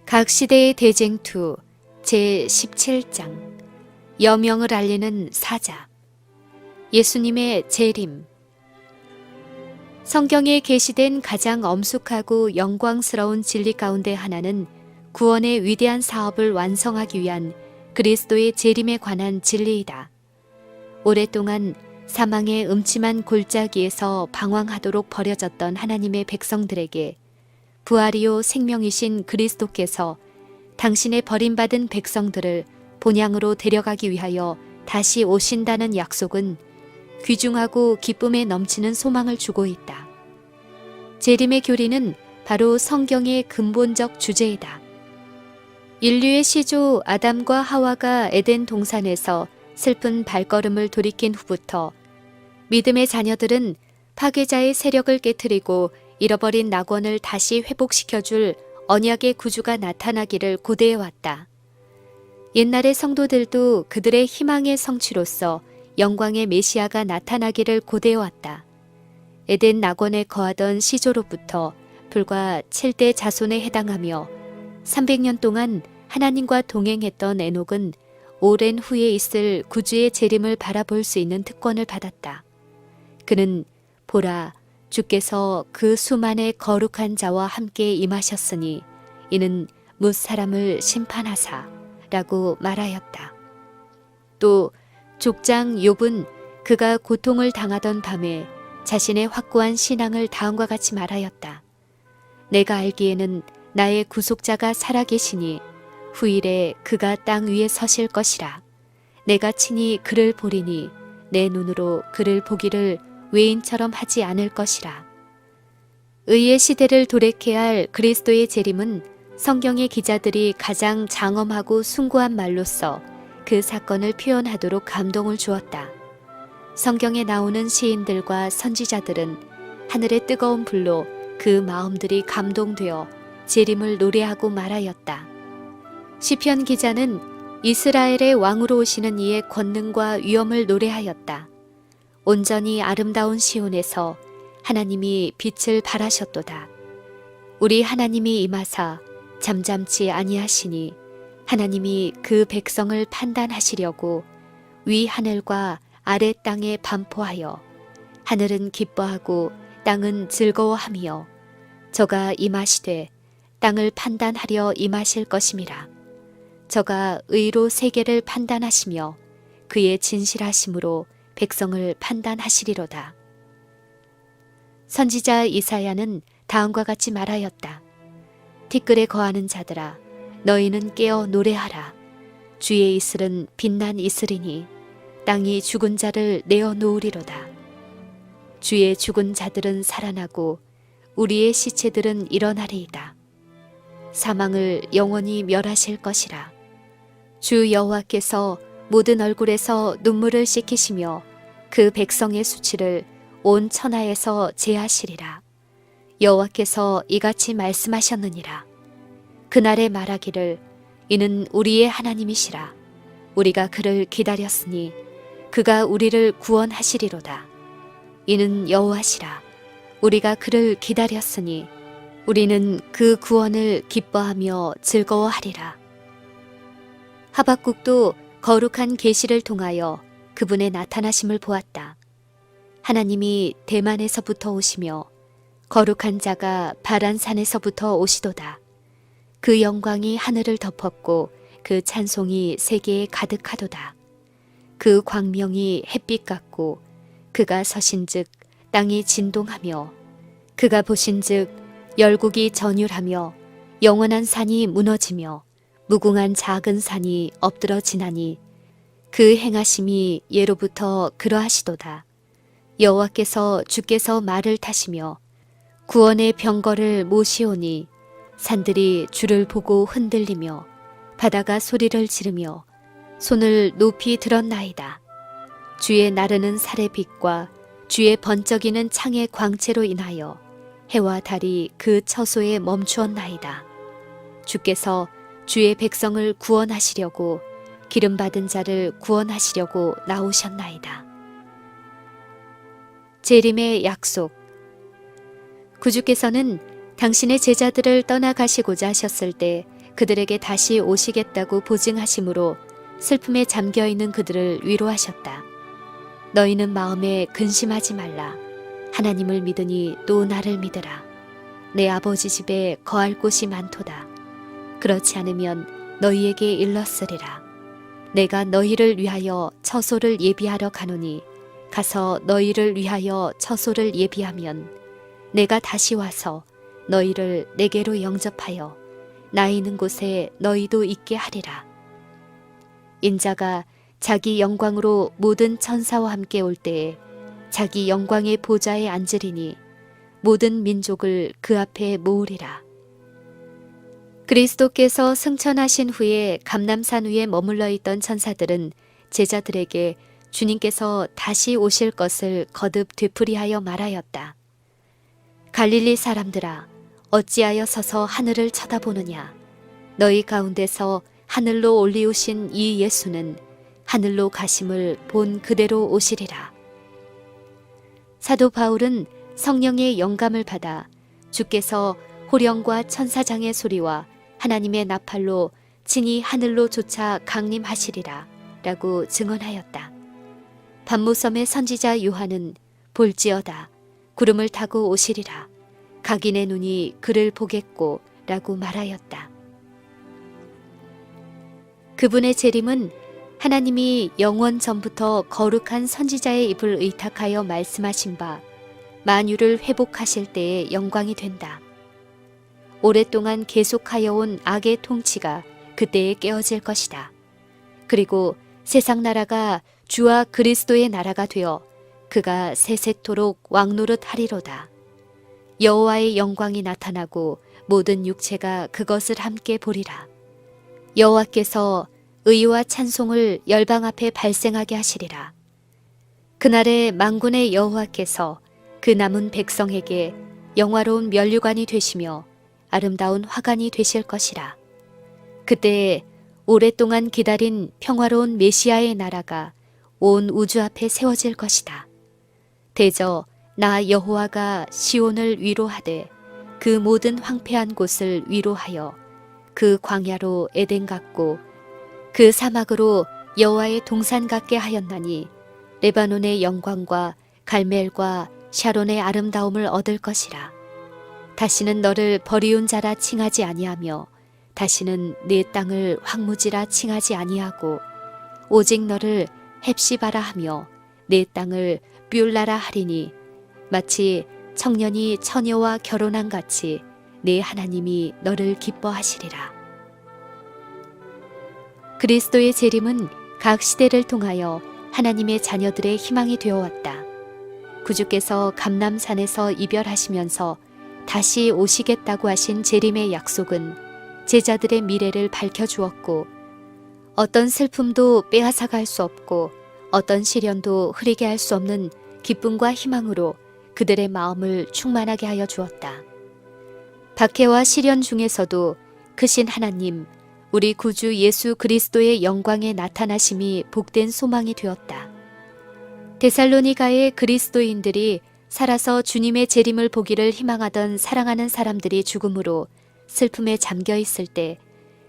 각 시대의 대쟁투 제17장 여명을 알리는 사자 예수님의 재림. 성경에 게시된 가장 엄숙하고 영광스러운 진리 가운데 하나는 구원의 위대한 사업을 완성하기 위한 그리스도의 재림에 관한 진리이다. 오랫동안 사망의 음침한 골짜기에서 방황하도록 버려졌던 하나님의 백성들에게 부활이요 생명이신 그리스도께서 당신의 버림받은 백성들을 본향으로 데려가기 위하여 다시 오신다는 약속은 귀중하고 기쁨에 넘치는 소망을 주고 있다. 재림의 교리는 바로 성경의 근본적 주제이다. 인류의 시조 아담과 하와가 에덴 동산에서 슬픈 발걸음을 돌이킨 후부터 믿음의 자녀들은 파괴자의 세력을 깨트리고 잃어버린 낙원을 다시 회복시켜줄 언약의 구주가 나타나기를 고대해왔다. 옛날의 성도들도 그들의 희망의 성취로서 영광의 메시아가 나타나기를 고대해왔다. 에덴 낙원에 거하던 시조로부터 불과 7대 자손에 해당하며 300년 동안 하나님과 동행했던 에녹은 오랜 후에 있을 구주의 재림을 바라볼 수 있는 특권을 받았다. 그는 보라, 주께서 그 수만의 거룩한 자와 함께 임하셨으니 이는 뭇 사람을 심판하사 라고 말하였다. 또 족장 욥은 그가 고통을 당하던 밤에 자신의 확고한 신앙을 다음과 같이 말하였다. 내가 알기에는 나의 구속자가 살아계시니 후일에 그가 땅 위에 서실 것이라. 내가 친히 그를 보리니 내 눈으로 그를 보기를 외인처럼 하지 않을 것이라. 의의 시대를 도래케 할 그리스도의 재림은 성경의 기자들이 가장 장엄하고 숭고한 말로써 그 사건을 표현하도록 감동을 주었다. 성경에 나오는 시인들과 선지자들은 하늘의 뜨거운 불로 그 마음들이 감동되어 재림을 노래하고 말하였다. 시편 기자는 이스라엘의 왕으로 오시는 이의 권능과 위엄을 노래하였다. 온전히 아름다운 시온에서 하나님이 빛을 발하셨도다. 우리 하나님이 임하사 잠잠치 아니하시니 하나님이 그 백성을 판단하시려고 위 하늘과 아래 땅에 반포하여 하늘은 기뻐하고 땅은 즐거워하며 저가 임하시되 땅을 판단하려 임하실 것임이라. 저가 의로 세계를 판단하시며 그의 진실하심으로 백성을 판단하시리로다. 선지자 이사야는 다음과 같이 말하였다. 티끌에 거하는 자들아, 너희는 깨어 노래하라. 주의 이슬은 빛난 이슬이니 땅이 죽은 자를 내어 놓으리로다. 주의 죽은 자들은 살아나고 우리의 시체들은 일어나리이다. 사망을 영원히 멸하실 것이라. 주 여호와께서 모든 얼굴에서 눈물을 씻기시며 그 백성의 수치를 온 천하에서 제하시리라. 여호와께서 이같이 말씀하셨느니라. 그날에 말하기를 이는 우리의 하나님이시라. 우리가 그를 기다렸으니 그가 우리를 구원하시리로다. 이는 여호와시라. 우리가 그를 기다렸으니 우리는 그 구원을 기뻐하며 즐거워하리라. 하박국도 거룩한 계시를 통하여 그분의 나타나심을 보았다. 하나님이 대만에서부터 오시며 거룩한 자가 바란산에서부터 오시도다. 그 영광이 하늘을 덮었고 그 찬송이 세계에 가득하도다. 그 광명이 햇빛 같고 그가 서신즉 땅이 진동하며 그가 보신즉 열국이 전율하며 영원한 산이 무너지며 무궁한 작은 산이 엎드러지나니 그 행하심이 예로부터 그러하시도다. 여호와께서 주께서 말을 타시며 구원의 병거를 모시오니 산들이 주를 보고 흔들리며 바다가 소리를 지르며 손을 높이 들었나이다. 주의 나르는 살의 빛과 주의 번쩍이는 창의 광채로 인하여 해와 달이 그 처소에 멈추었나이다. 주께서 주의 백성을 구원하시려고 기름받은 자를 구원하시려고 나오셨나이다. 재림의 약속. 구주께서는 당신의 제자들을 떠나가시고자 하셨을 때 그들에게 다시 오시겠다고 보증하심으로 슬픔에 잠겨있는 그들을 위로하셨다. 너희는 마음에 근심하지 말라. 하나님을 믿으니 또 나를 믿으라. 내 아버지 집에 거할 곳이 많도다. 그렇지 않으면 너희에게 일렀으리라. 내가 너희를 위하여 처소를 예비하러 가노니 가서 너희를 위하여 처소를 예비하면 내가 다시 와서 너희를 내게로 영접하여 나 있는 곳에 너희도 있게 하리라. 인자가 자기 영광으로 모든 천사와 함께 올 때에 자기 영광의 보좌에 앉으리니 모든 민족을 그 앞에 모으리라. 그리스도께서 승천하신 후에 감람산 위에 머물러 있던 천사들은 제자들에게 주님께서 다시 오실 것을 거듭 되풀이하여 말하였다. 갈릴리 사람들아, 어찌하여 서서 하늘을 쳐다보느냐? 너희 가운데서 하늘로 올리우신 이 예수는 하늘로 가심을 본 그대로 오시리라. 사도 바울은 성령의 영감을 받아 주께서 호령과 천사장의 소리와 하나님의 나팔로 친히 하늘로 쫓아 강림하시리라 라고 증언하였다. 반모섬의 선지자 요한은 볼지어다 구름을 타고 오시리라. 각인의 눈이 그를 보겠고 라고 말하였다. 그분의 재림은 하나님이 영원 전부터 거룩한 선지자의 입을 의탁하여 말씀하신 바 만유를 회복하실 때의 영광이 된다. 오랫동안 계속하여 온 악의 통치가 그때에 깨어질 것이다. 그리고 세상 나라가 주와 그리스도의 나라가 되어 그가 세세토록 왕노릇 하리로다. 여호와의 영광이 나타나고 모든 육체가 그것을 함께 보리라. 여호와께서 의와 찬송을 열방 앞에 발생하게 하시리라. 그날에 만군의 여호와께서 그 남은 백성에게 영화로운 면류관이 되시며 아름다운 화관이 되실 것이라. 그때에 오랫동안 기다린 평화로운 메시아의 나라가 온 우주 앞에 세워질 것이다. 대저 나 여호와가 시온을 위로하되 그 모든 황폐한 곳을 위로하여 그 광야로 에덴 같고 그 사막으로 여호와의 동산 같게 하였나니 레바논의 영광과 갈멜과 샤론의 아름다움을 얻을 것이라. 다시는 너를 버리운 자라 칭하지 아니하며 다시는 네 땅을 황무지라 칭하지 아니하고 오직 너를 헵시바라 하며 내 땅을 뷸라라 하리니 마치 청년이 처녀와 결혼한 같이 네 하나님이 너를 기뻐하시리라. 그리스도의 재림은 각 시대를 통하여 하나님의 자녀들의 희망이 되어왔다. 구주께서 감람산에서 이별하시면서 다시 오시겠다고 하신 재림의 약속은 제자들의 미래를 밝혀주었고 어떤 슬픔도 빼앗아갈 수 없고 어떤 시련도 흐리게 할 수 없는 기쁨과 희망으로 그들의 마음을 충만하게 하여 주었다. 박해와 시련 중에서도 크신 하나님, 우리 구주 예수 그리스도의 영광의 나타나심이 복된 소망이 되었다. 데살로니가의 그리스도인들이 살아서 주님의 재림을 보기를 희망하던 사랑하는 사람들이 죽음으로 슬픔에 잠겨 있을 때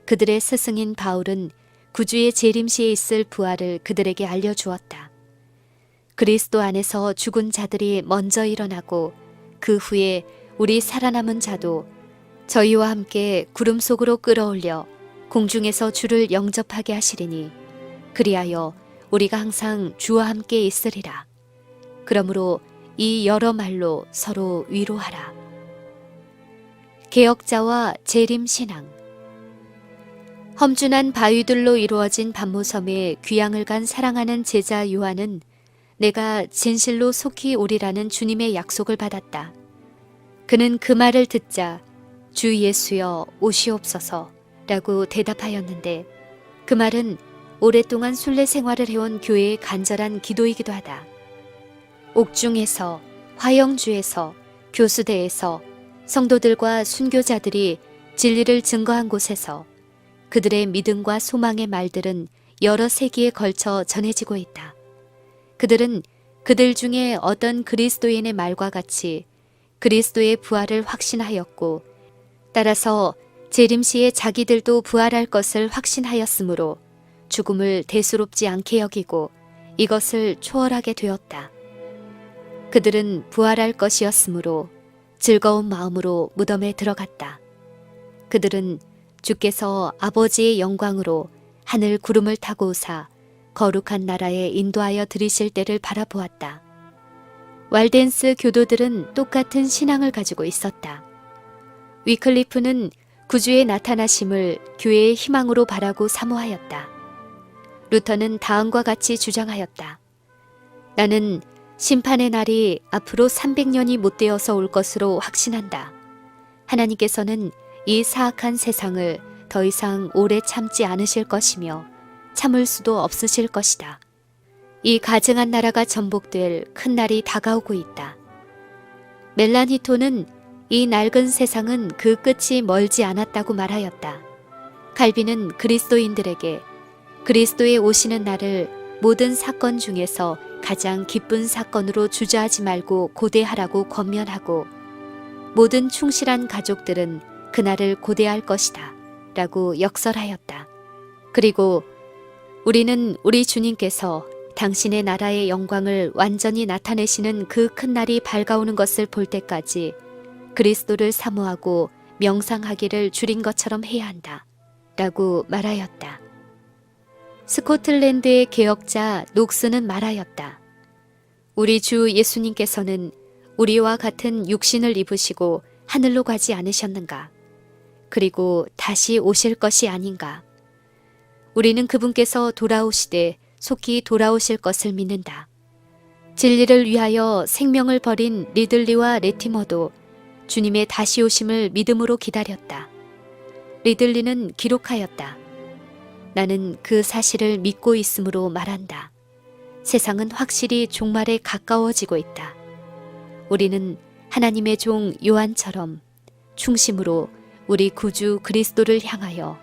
그들의 스승인 바울은 구주의 재림 시에 있을 부활을 그들에게 알려주었다. 그리스도 안에서 죽은 자들이 먼저 일어나고 그 후에 우리 살아남은 자도 저희와 함께 구름 속으로 끌어올려 공중에서 주를 영접하게 하시리니 그리하여 우리가 항상 주와 함께 있으리라. 그러므로 이 여러 말로 서로 위로하라. 개혁자와 재림신앙. 험준한 바위들로 이루어진 반모섬에 귀향을 간 사랑하는 제자 요한은 내가 진실로 속히 오리라는 주님의 약속을 받았다. 그는 그 말을 듣자 주 예수여 오시옵소서 라고 대답하였는데 그 말은 오랫동안 순례 생활을 해온 교회의 간절한 기도이기도 하다. 옥중에서, 화영주에서, 교수대에서 성도들과 순교자들이 진리를 증거한 곳에서 그들의 믿음과 소망의 말들은 여러 세기에 걸쳐 전해지고 있다. 그들은 그들 중에 어떤 그리스도인의 말과 같이 그리스도의 부활을 확신하였고 따라서 재림시에 자기들도 부활할 것을 확신하였으므로 죽음을 대수롭지 않게 여기고 이것을 초월하게 되었다. 그들은 부활할 것이었으므로 즐거운 마음으로 무덤에 들어갔다. 그들은 주께서 아버지의 영광으로 하늘 구름을 타고 오사 거룩한 나라에 인도하여 들이실 때를 바라보았다. 왈덴스 교도들은 똑같은 신앙을 가지고 있었다. 위클리프는 구주의 나타나심을 교회의 희망으로 바라고 사모하였다. 루터는 다음과 같이 주장하였다. 나는 심판의 날이 앞으로 300년이 못되어서 올 것으로 확신한다. 하나님께서는 이 사악한 세상을 더 이상 오래 참지 않으실 것이며 참을 수도 없으실 것이다. 이 가증한 나라가 전복될 큰 날이 다가오고 있다. 멜라니토는 이 낡은 세상은 그 끝이 멀지 않았다고 말하였다. 칼빈은 그리스도인들에게 그리스도의 오시는 날을 모든 사건 중에서 가장 기쁜 사건으로 주저하지 말고 고대하라고 권면하고 모든 충실한 가족들은 그날을 고대할 것이다 라고 역설하였다. 그리고 우리는 우리 주님께서 당신의 나라의 영광을 완전히 나타내시는 그 큰 날이 밝아오는 것을 볼 때까지 그리스도를 사모하고 명상하기를 줄인 것처럼 해야 한다 라고 말하였다. 스코틀랜드의 개혁자 녹스는 말하였다. 우리 주 예수님께서는 우리와 같은 육신을 입으시고 하늘로 가지 않으셨는가? 그리고 다시 오실 것이 아닌가? 우리는 그분께서 돌아오시되 속히 돌아오실 것을 믿는다. 진리를 위하여 생명을 버린 리들리와 레티머도 주님의 다시 오심을 믿음으로 기다렸다. 리들리는 기록하였다. 나는 그 사실을 믿고 있으므로 말한다. 세상은 확실히 종말에 가까워지고 있다. 우리는 하나님의 종 요한처럼 충심으로 우리 구주 그리스도를 향하여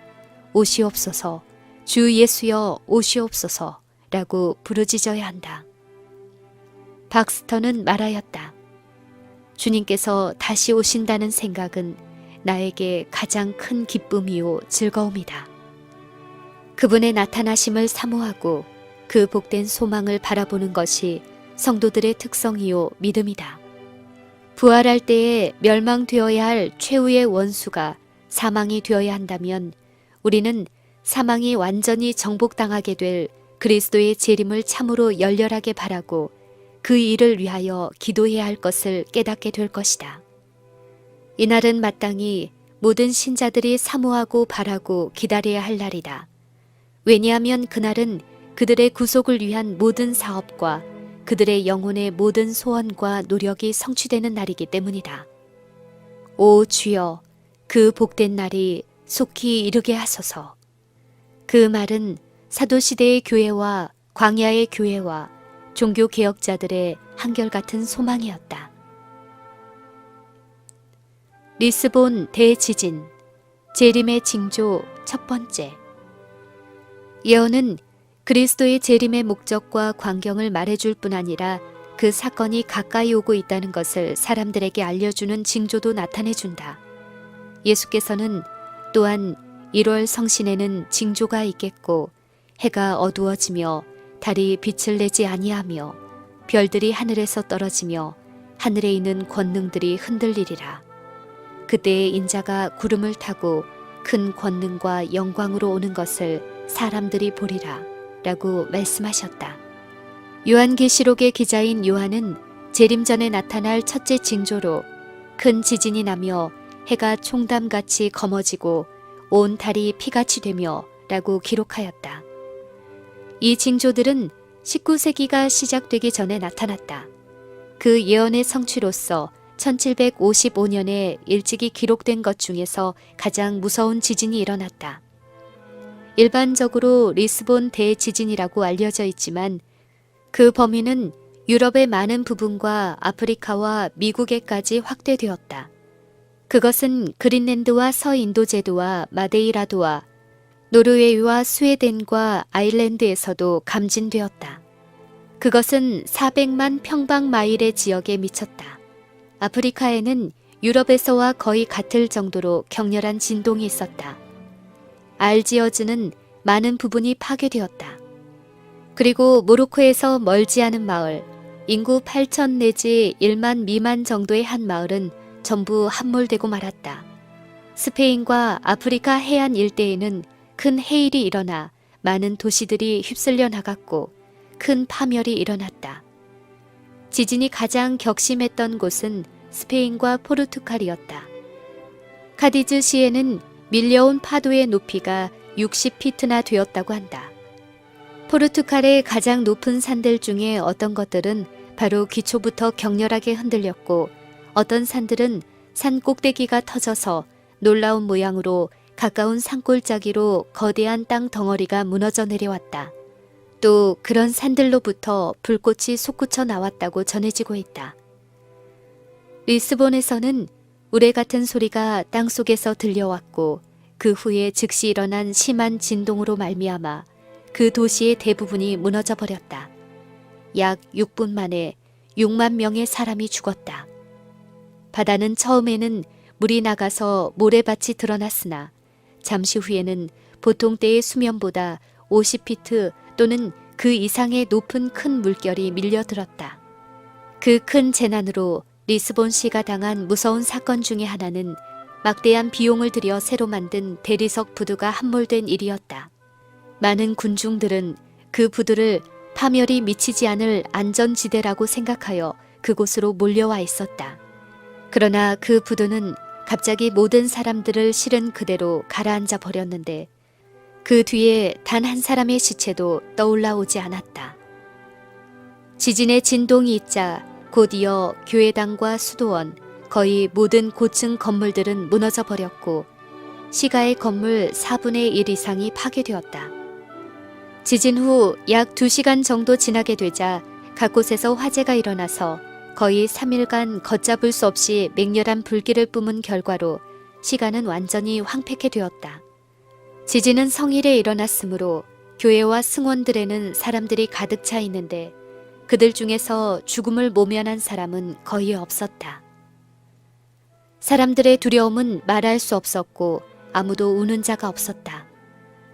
오시옵소서, 주 예수여 오시옵소서 라고 부르짖어야 한다. 박스터는 말하였다. 주님께서 다시 오신다는 생각은 나에게 가장 큰 기쁨이요 즐거움이다. 그분의 나타나심을 사모하고 그 복된 소망을 바라보는 것이 성도들의 특성이요 믿음이다. 부활할 때에 멸망되어야 할 최후의 원수가 사망이 되어야 한다면 우리는 사망이 완전히 정복당하게 될 그리스도의 재림을 참으로 열렬하게 바라고 그 일을 위하여 기도해야 할 것을 깨닫게 될 것이다. 이날은 마땅히 모든 신자들이 사모하고 바라고 기다려야 할 날이다. 왜냐하면 그날은 그들의 구속을 위한 모든 사업과 그들의 영혼의 모든 소원과 노력이 성취되는 날이기 때문이다. 오 주여, 그 복된 날이 속히 이르게 하소서. 그 말은 사도시대의 교회와 광야의 교회와 종교개혁자들의 한결같은 소망이었다. 리스본 대지진, 재림의 징조 첫 번째. 예언은 그리스도의 재림의 목적과 광경을 말해줄 뿐 아니라 그 사건이 가까이 오고 있다는 것을 사람들에게 알려주는 징조도 나타내준다. 예수께서는 또한 1월 성신에는 징조가 있겠고 해가 어두워지며 달이 빛을 내지 아니하며 별들이 하늘에서 떨어지며 하늘에 있는 권능들이 흔들리리라. 그때의 인자가 구름을 타고 큰 권능과 영광으로 오는 것을 사람들이 보리라 라고 말씀하셨다. 요한계시록의 기자인 요한은 재림 전에 나타날 첫째 징조로 큰 지진이 나며 해가 총담같이 검어지고 온 달이 피같이 되며 라고 기록하였다. 이 징조들은 19세기가 시작되기 전에 나타났다. 그 예언의 성취로서 1755년에 일찍이 기록된 것 중에서 가장 무서운 지진이 일어났다. 일반적으로 리스본 대지진이라고 알려져 있지만 그 범위는 유럽의 많은 부분과 아프리카와 미국에까지 확대되었다. 그것은 그린랜드와 서인도제도와 마데이라도와 노르웨이와 스웨덴과 아일랜드에서도 감진되었다. 그것은 400만 평방마일의 지역에 미쳤다. 아프리카에는 유럽에서와 거의 같을 정도로 격렬한 진동이 있었다. 알지어즈는 많은 부분이 파괴되었다. 그리고 모로코에서 멀지 않은 마을, 인구 8천 내지 1만 미만 정도의 한 마을은 전부 함몰되고 말았다. 스페인과 아프리카 해안 일대에는 큰 해일이 일어나 많은 도시들이 휩쓸려 나갔고 큰 파멸이 일어났다. 지진이 가장 격심했던 곳은 스페인과 포르투갈이었다. 카디즈시에는 밀려온 파도의 높이가 60피트나 되었다고 한다. 포르투갈의 가장 높은 산들 중에 어떤 것들은 바로 기초부터 격렬하게 흔들렸고 어떤 산들은 산 꼭대기가 터져서 놀라운 모양으로 가까운 산골짜기로 거대한 땅 덩어리가 무너져 내려왔다. 또 그런 산들로부터 불꽃이 솟구쳐 나왔다고 전해지고 있다. 리스본에서는 우레 같은 소리가 땅속에서 들려왔고 그 후에 즉시 일어난 심한 진동으로 말미암아 그 도시의 대부분이 무너져 버렸다. 약 6분 만에 6만 명의 사람이 죽었다. 바다는 처음에는 물이 나가서 모래밭이 드러났으나 잠시 후에는 보통 때의 수면보다 50피트 또는 그 이상의 높은 큰 물결이 밀려들었다. 그 큰 재난으로 리스본시가 당한 무서운 사건 중의 하나는 막대한 비용을 들여 새로 만든 대리석 부두가 함몰된 일이었다. 많은 군중들은 그 부두를 파멸이 미치지 않을 안전지대라고 생각하여 그곳으로 몰려와 있었다. 그러나 그 부두는 갑자기 모든 사람들을 실은 그대로 가라앉아 버렸는데 그 뒤에 단 한 사람의 시체도 떠올라오지 않았다. 지진의 진동이 있자 곧이어 교회당과 수도원, 거의 모든 고층 건물들은 무너져 버렸고 시가의 건물 4분의 1 이상이 파괴되었다. 지진 후 약 2시간 정도 지나게 되자 각 곳에서 화재가 일어나서 거의 3일간 걷잡을 수 없이 맹렬한 불길을 뿜은 결과로 시가는 완전히 황폐케 되었다. 지진은 성일에 일어났으므로 교회와 승원들에는 사람들이 가득 차 있는데 그들 중에서 죽음을 모면한 사람은 거의 없었다. 사람들의 두려움은 말할 수 없었고 아무도 우는 자가 없었다.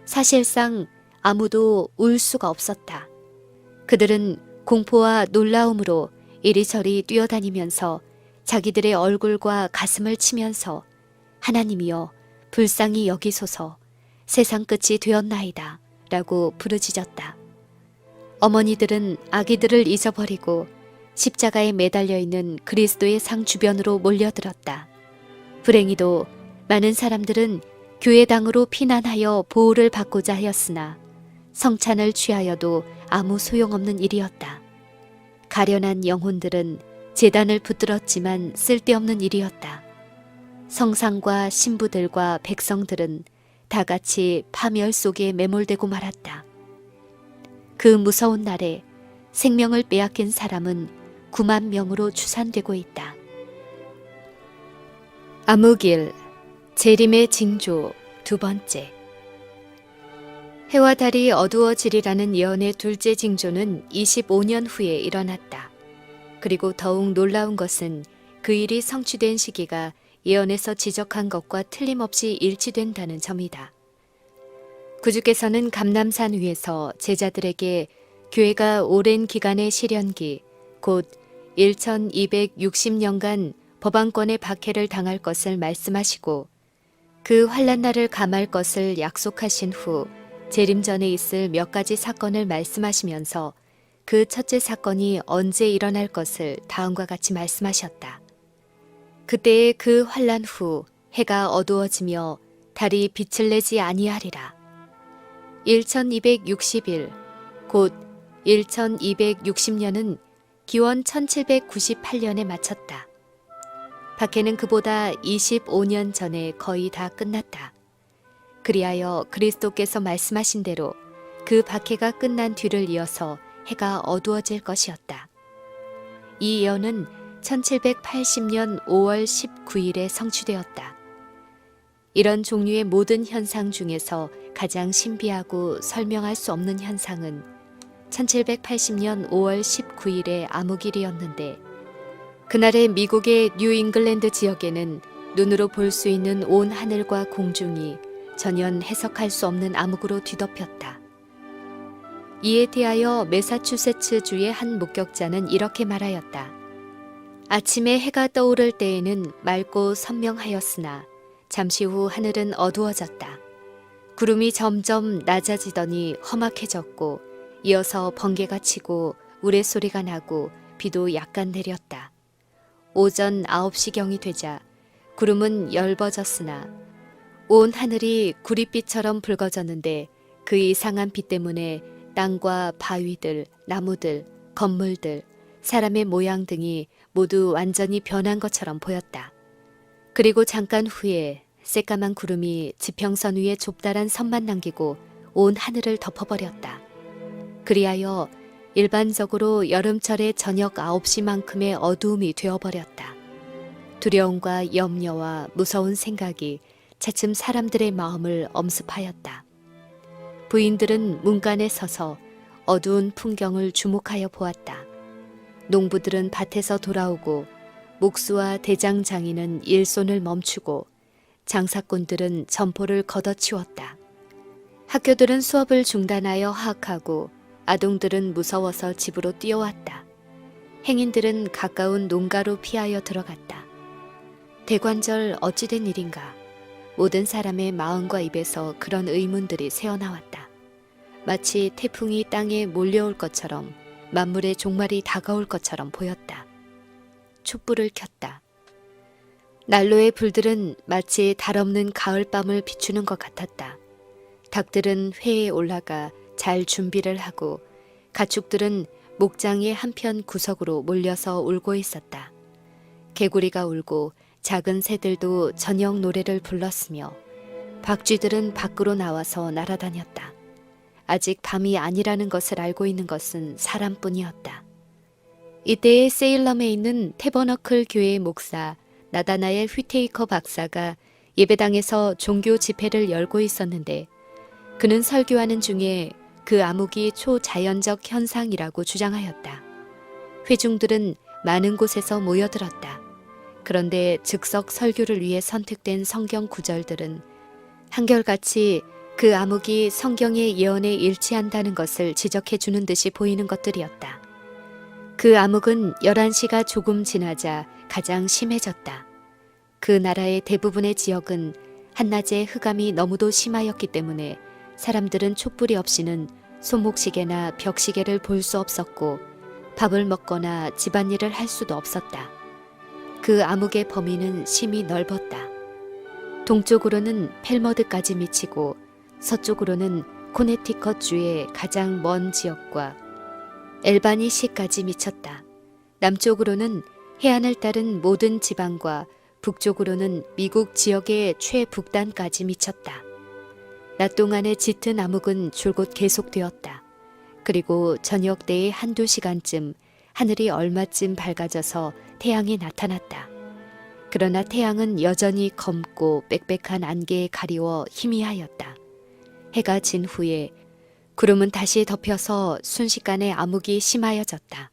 사실상 아무도 울 수가 없었다. 그들은 공포와 놀라움으로 이리저리 뛰어다니면서 자기들의 얼굴과 가슴을 치면서 하나님이여 불쌍히 여기소서 세상 끝이 되었나이다 라고 부르짖었다. 어머니들은 아기들을 잊어버리고 십자가에 매달려 있는 그리스도의 상 주변으로 몰려들었다. 불행히도 많은 사람들은 교회당으로 피난하여 보호를 받고자 하였으나 성찬을 취하여도 아무 소용없는 일이었다. 가련한 영혼들은 제단을 붙들었지만 쓸데없는 일이었다. 성상과 신부들과 백성들은 다 같이 파멸 속에 매몰되고 말았다. 그 무서운 날에 생명을 빼앗긴 사람은 9만 명으로 추산되고 있다. 암흑일, 재림의 징조 두 번째. 해와 달이 어두워지리라는 예언의 둘째 징조는 25년 후에 일어났다. 그리고 더욱 놀라운 것은 그 일이 성취된 시기가 예언에서 지적한 것과 틀림없이 일치된다는 점이다. 구주께서는 감람산 위에서 제자들에게 교회가 오랜 기간의 시련기, 곧 1260년간 법왕권의 박해를 당할 것을 말씀하시고 그 환난날을 감할 것을 약속하신 후 재림 전에 있을 몇 가지 사건을 말씀하시면서 그 첫째 사건이 언제 일어날 것을 다음과 같이 말씀하셨다. 그때의 그 환난 후 해가 어두워지며 달이 빛을 내지 아니하리라. 1260일, 곧 1260년은 기원 1798년에 마쳤다. 박해는 그보다 25년 전에 거의 다 끝났다. 그리하여 그리스도께서 말씀하신 대로 그 박해가 끝난 뒤를 이어서 해가 어두워질 것이었다. 이 예언은 1780년 5월 19일에 성취되었다. 이런 종류의 모든 현상 중에서 가장 신비하고 설명할 수 없는 현상은 1780년 5월 19일의 암흑일이었는데 그날의 미국의 뉴잉글랜드 지역에는 눈으로 볼 수 있는 온 하늘과 공중이 전혀 해석할 수 없는 암흑으로 뒤덮였다. 이에 대하여 매사추세츠주의 한 목격자는 이렇게 말하였다. 아침에 해가 떠오를 때에는 맑고 선명하였으나 잠시 후 하늘은 어두워졌다. 구름이 점점 낮아지더니 험악해졌고 이어서 번개가 치고 우레소리가 나고 비도 약간 내렸다. 오전 9시경이 되자 구름은 엷어졌으나 온 하늘이 구릿빛처럼 붉어졌는데 그 이상한 빛 때문에 땅과 바위들, 나무들, 건물들, 사람의 모양 등이 모두 완전히 변한 것처럼 보였다. 그리고 잠깐 후에 새까만 구름이 지평선 위에 좁다란 선만 남기고 온 하늘을 덮어버렸다. 그리하여 일반적으로 여름철의 저녁 9시만큼의 어두움이 되어버렸다. 두려움과 염려와 무서운 생각이 차츰 사람들의 마음을 엄습하였다. 부인들은 문간에 서서 어두운 풍경을 주목하여 보았다. 농부들은 밭에서 돌아오고 목수와 대장 장인은 일손을 멈추고 장사꾼들은 점포를 걷어치웠다. 학교들은 수업을 중단하여 하악하고 아동들은 무서워서 집으로 뛰어왔다. 행인들은 가까운 농가로 피하여 들어갔다. 대관절 어찌된 일인가? 모든 사람의 마음과 입에서 그런 의문들이 새어나왔다. 마치 태풍이 땅에 몰려올 것처럼 만물의 종말이 다가올 것처럼 보였다. 촛불을 켰다. 난로의 불들은 마치 달없는 가을밤을 비추는 것 같았다. 닭들은 회에 올라가 잘 준비를 하고 가축들은 목장의 한편 구석으로 몰려서 울고 있었다. 개구리가 울고 작은 새들도 저녁 노래를 불렀으며 박쥐들은 밖으로 나와서 날아다녔다. 아직 밤이 아니라는 것을 알고 있는 것은 사람뿐이었다. 이때에 세일럼에 있는 태버너클 교회의 목사 나다나엘 휘테이커 박사가 예배당에서 종교 집회를 열고 있었는데 그는 설교하는 중에 그 암흑이 초자연적 현상이라고 주장하였다. 회중들은 많은 곳에서 모여들었다. 그런데 즉석 설교를 위해 선택된 성경 구절들은 한결같이 그 암흑이 성경의 예언에 일치한다는 것을 지적해 주는 듯이 보이는 것들이었다. 그 암흑은 11시가 조금 지나자 가장 심해졌다. 그 나라의 대부분의 지역은 한낮에 흑암이 너무도 심하였기 때문에 사람들은 촛불이 없이는 손목시계나 벽시계를 볼 수 없었고 밥을 먹거나 집안일을 할 수도 없었다. 그 암흑의 범위는 심히 넓었다. 동쪽으로는 펠머드까지 미치고 서쪽으로는 코네티컷주의 가장 먼 지역과 엘바니시까지 미쳤다. 남쪽으로는 해안을 따른 모든 지방과 북쪽으로는 미국 지역의 최북단까지 미쳤다. 낮 동안의 짙은 암흑은 줄곧 계속되었다. 그리고 저녁 때의 한두 시간쯤 하늘이 얼마쯤 밝아져서 태양이 나타났다. 그러나 태양은 여전히 검고 빽빽한 안개에 가리워 희미하였다. 해가 진 후에 구름은 다시 덮여서 순식간에 암흑이 심하여졌다.